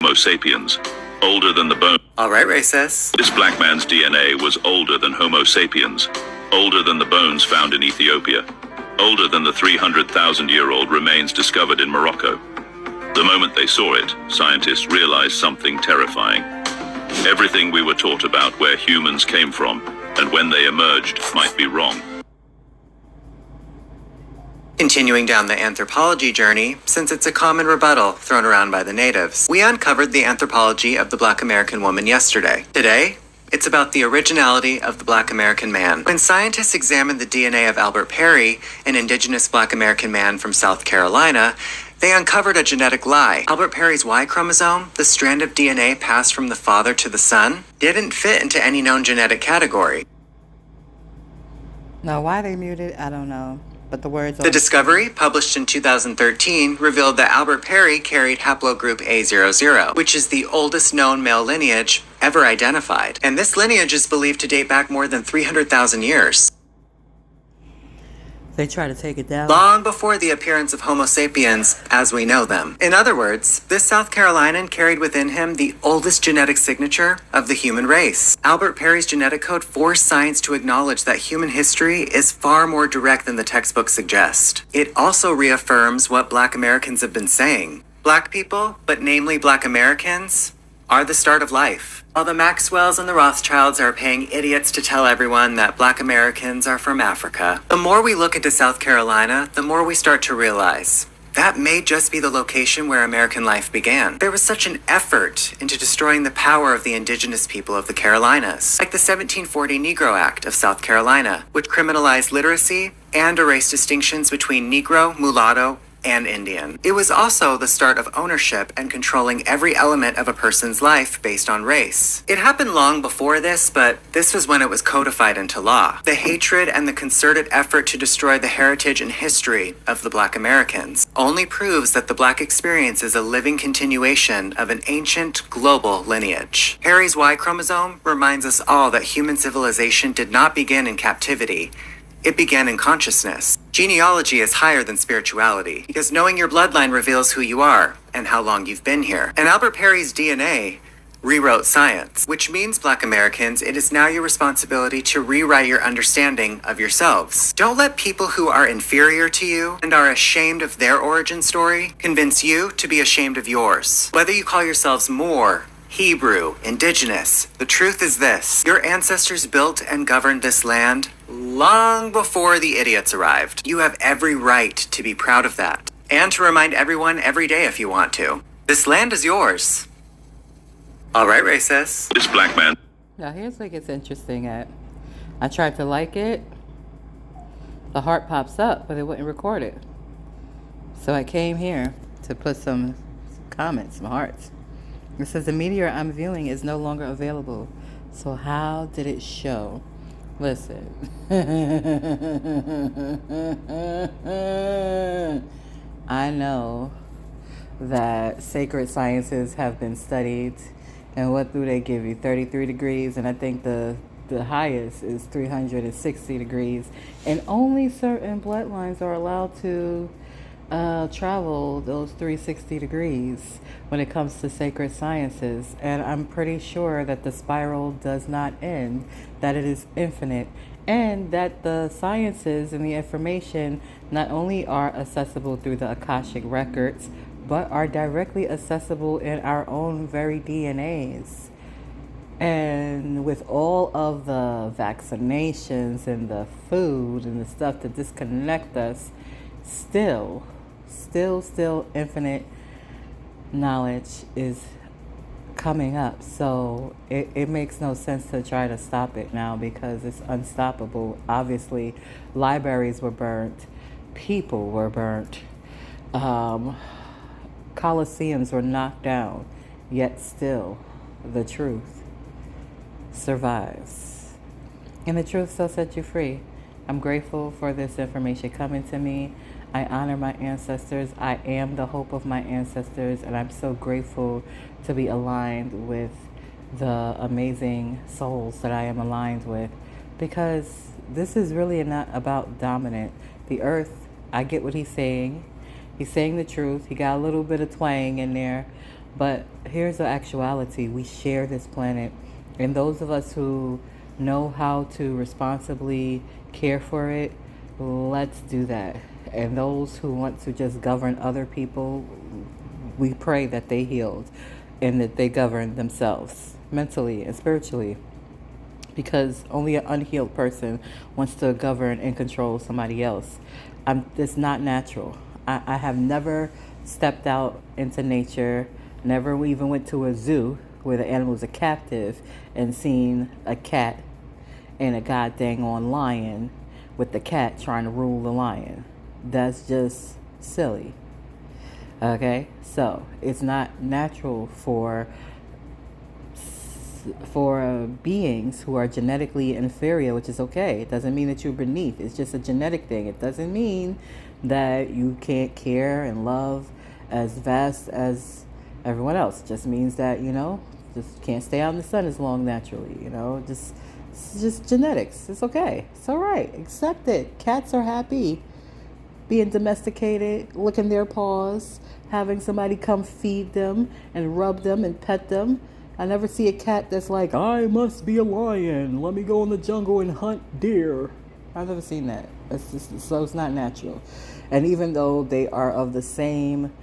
Homo sapiens, older than the bone. All right, racist. This black man's DNA was older than Homo sapiens, older than the bones found in Ethiopia, older than the 300,000-year-old remains discovered in Morocco. The moment they saw it, scientists realized something terrifying. Everything we were taught about where humans came from and when they emerged might be wrong. Continuing down the anthropology journey, since it's a common rebuttal thrown around by the natives, we uncovered the anthropology of the Black American woman yesterday. Today, it's about the originality of the Black American man. When scientists examined the DNA of Albert Perry, an indigenous Black American man from South Carolina, they uncovered a genetic lie. Albert Perry's Y chromosome, the strand of DNA passed from the father to the son, didn't fit into any known genetic category. Now, why they muted, I don't know. But the words. The discovery, published in 2013, revealed that Albert Perry carried haplogroup A00, which is the oldest known male lineage ever identified. And this lineage is believed to date back more than 300,000 years. They try to take it down. Long before the appearance of Homo sapiens as we know them. In other words, this South Carolinian carried within him the oldest genetic signature of the human race. Albert Perry's genetic code forced science to acknowledge that human history is far more direct than the textbooks suggest. It also reaffirms what Black Americans have been saying. Black people, but namely Black Americans, are the start of life. While the Maxwells and the Rothschilds are paying idiots to tell everyone that Black Americans are from Africa, the more we look into South Carolina, the more we start to realize that may just be the location where American life began. There was such an effort into destroying the power of the indigenous people of the Carolinas, like the 1740 Negro Act of South Carolina, which criminalized literacy and erased distinctions between Negro, mulatto, and Indian. It was also the start of ownership and controlling every element of a person's life based on race. It happened long before this, but this was when it was codified into law. The hatred and the concerted effort to destroy the heritage and history of the Black Americans only proves that the Black experience is a living continuation of an ancient global lineage. Perry's Y chromosome reminds us all that human civilization did not begin in captivity. It began in consciousness. Genealogy is higher than spirituality, because knowing your bloodline reveals who you are and how long you've been here. And Albert Perry's DNA rewrote science, which means, Black Americans, it is now your responsibility to rewrite your understanding of yourselves. Don't let people who are inferior to you and are ashamed of their origin story convince you to be ashamed of yours. Whether you call yourselves Moor, Hebrew, Indigenous, the truth is this: your ancestors built and governed this land long before the idiots arrived. You have every right to be proud of that, and to remind everyone every day if you want to. This land is yours. All right, racist. This black man. Now here's where it gets interesting at. I tried to like it. The heart pops up, but it wouldn't record it. So I came here to put some comments, some hearts. It says the meteor I'm viewing is no longer available. So how did it show? Listen. I know that sacred sciences have been studied. And what do they give you? 33 degrees. And I think the highest is 360 degrees. And only certain bloodlines are allowed to travel those 360 degrees when it comes to sacred sciences. And I'm pretty sure that the spiral does not end, that it is infinite, and that the sciences and the information not only are accessible through the Akashic records, but are directly accessible in our own very DNAs. And with all of the vaccinations and the food and the stuff to disconnect us, still infinite knowledge is coming up. So it makes no sense to try to stop it now, because it's unstoppable. Obviously, libraries were burnt, people were burnt, coliseums were knocked down, yet still the truth survives. And the truth shall set you free. I'm grateful for this information coming to me. I honor my ancestors. I am the hope of my ancestors, and I'm so grateful to be aligned with the amazing souls that I am aligned with, because this is really not about dominant. The earth, I get what he's saying. He's saying the truth. He got a little bit of twang in there, But here's the actuality: we share this planet, and those of us who know how to responsibly care for it, let's do that. And those who want to just govern other people, we pray that they healed and that they govern themselves mentally and spiritually, because only an unhealed person wants to govern and control somebody else. It's not natural. I have never stepped out into nature, never even went to a zoo where the animals are captive and seen a cat and a goddamn on lion with the cat trying to rule the lion. That's just silly. Okay? So, it's not natural for beings who are genetically inferior, which is okay. It doesn't mean that you're beneath. It's just a genetic thing. It doesn't mean that you can't care and love as vast as everyone else. It just means that, just can't stay out in the sun as long naturally, it's just genetics. It's okay. It's all right. Accept it. Cats are happy being domesticated, licking their paws, having somebody come feed them and rub them and pet them. I never see a cat that's like, I must be a lion. Let me go in the jungle and hunt deer. I've never seen that. So it's not natural. And even though they are of the same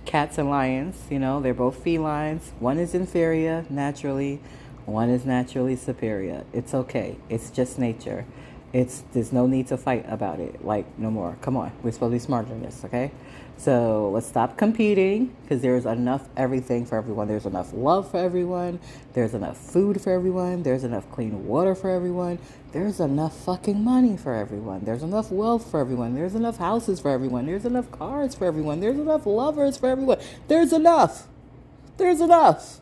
cats and lions, they're both felines. One is inferior naturally. One is naturally superior. It's okay. It's just nature. There's no need to fight about it. Like, no more. Come on. We're supposed to be smarter than this, okay? So let's stop competing, because there's enough everything for everyone. There's enough love for everyone. There's enough food for everyone. There's enough clean water for everyone. There's enough fucking money for everyone. There's enough wealth for everyone. There's enough houses for everyone. There's enough cars for everyone. There's enough lovers for everyone. There's enough. There's enough.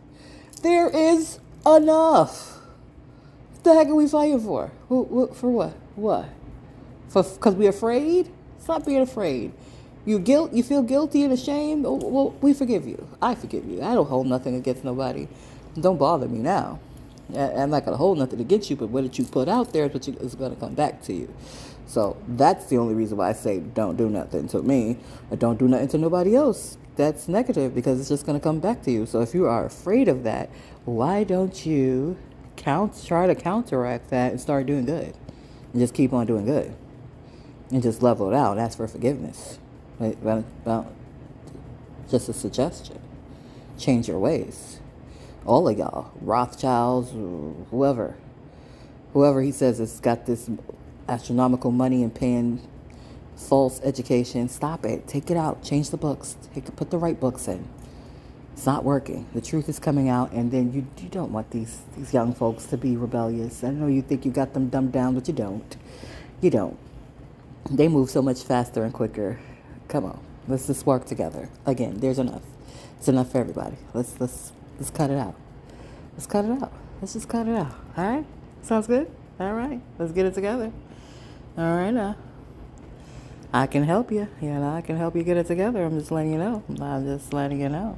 There is enough. What the heck are we fighting for? For what? What? Because we're afraid? Stop being afraid. You feel guilty and ashamed? Oh, well, we forgive you. I forgive you. I don't hold nothing against nobody. Don't bother me now. I'm not going to hold nothing against you, but what you put out there is going to come back to you. So that's the only reason why I say don't do nothing to me, or don't do nothing to nobody else. That's negative, because it's just going to come back to you. So if you are afraid of that, why don't you try to counteract that and start doing good? And just keep on doing good. And just level it out and ask for forgiveness. Well, just a suggestion. Change your ways. All of y'all, Rothschilds, whoever he says has got this astronomical money and paying false education, stop it. Take it out. Change the books. Put the right books in. It's not working. The truth is coming out, and then you don't want these young folks to be rebellious. I know you think you got them dumbed down, but you don't. You don't. They move so much faster and quicker. Come on, let's just work together. Again, there's enough. It's enough for everybody. Let's cut it out. Let's cut it out. Let's just cut it out. All right? Sounds good? All right. Let's get it together. All right now. I can help you. I can help you get it together. I'm just letting you know.